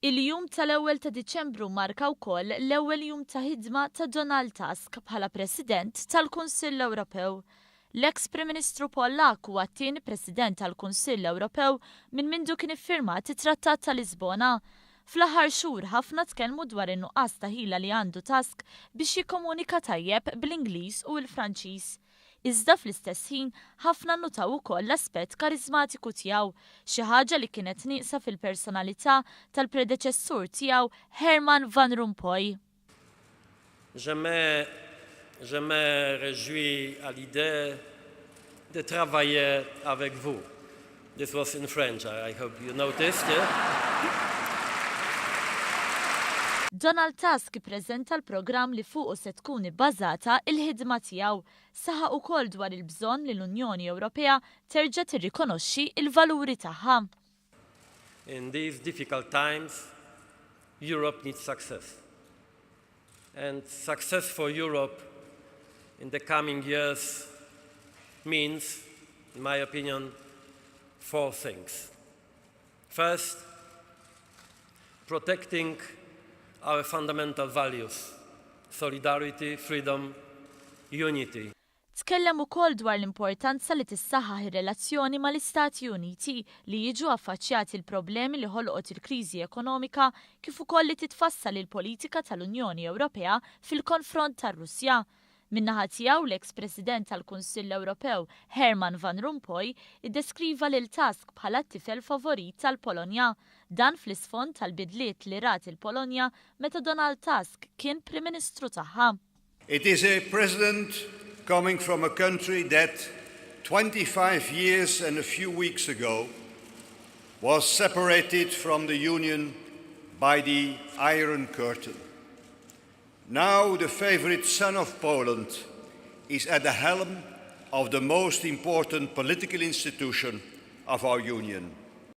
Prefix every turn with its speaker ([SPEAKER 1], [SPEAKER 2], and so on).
[SPEAKER 1] Il-jum tal-ewwel ta' Diċembru marka wkoll l-ewwel jum ta' ħidma ta' Donald Tusk bħala President tal-Kunsill Ewropew. L-eks Prim Ministru Pollakk huwa t-tieni President tal-Kunsill Ewropew minn mindu kien iffirmat it-Trattat ta' Lisbona. Fl-aħħar xhur ħafna tkellmu dwar in-nuqqas ta' ħila li għandu Tusk biex jikkomunika tajjeb bl-Ingliż u l-Franċiż. Iżda fl-istess ħin ħafna nnutaw ukoll l-aspett karizmatiku tiegħu, xi ħaġa li kienet nieqsa fil-personalità tal-predeċessur tiegħu Herman Van Rompuy.
[SPEAKER 2] Je me réjouis à l'idée de travailler avec vous. This was in French, I hope you noticed.
[SPEAKER 1] Donald Tusk ippreżenta l-programm li fuqu se tkun ibbażata l-ħidma tiegħu. Saħaq ukoll dwar il-bżonn li l-Unjoni Ewropea terġa' tirrikonoxxi l-valuri tagħha.
[SPEAKER 2] In these difficult times, Europe needs success. And success for Europe in the coming years means, in my opinion, 4 things. First, protecting our fundamental values: solidarity, freedom, unity.
[SPEAKER 1] Tkellem ukoll dwar l-importanza li tissaħħaħ ir-relazzjoni mal-Istati Uniti li jiġu affaċċjati l-problemi li ħolqot il-kriżi ekonomika kif ukoll li titfassal il-politika tal-Unjoni Ewropea fil-konfront tar-Russja. Min-naħa tiegħu l-eks President tal-Kunsill Ewropew Herman Van Rompuy iddeskriva lil Tusk bħala t-tifel favorit tal-Polonja, dan fl-isfond tal-bidliet li rat il-Polonja meta Donald Tusk kien Prim Ministru tagħha.
[SPEAKER 3] It is a president coming from a country that 25 years and a few weeks ago was separated from the Union by the Iron Curtain. Now the favorite son of Poland is at the helm of the most important political institution of our Union.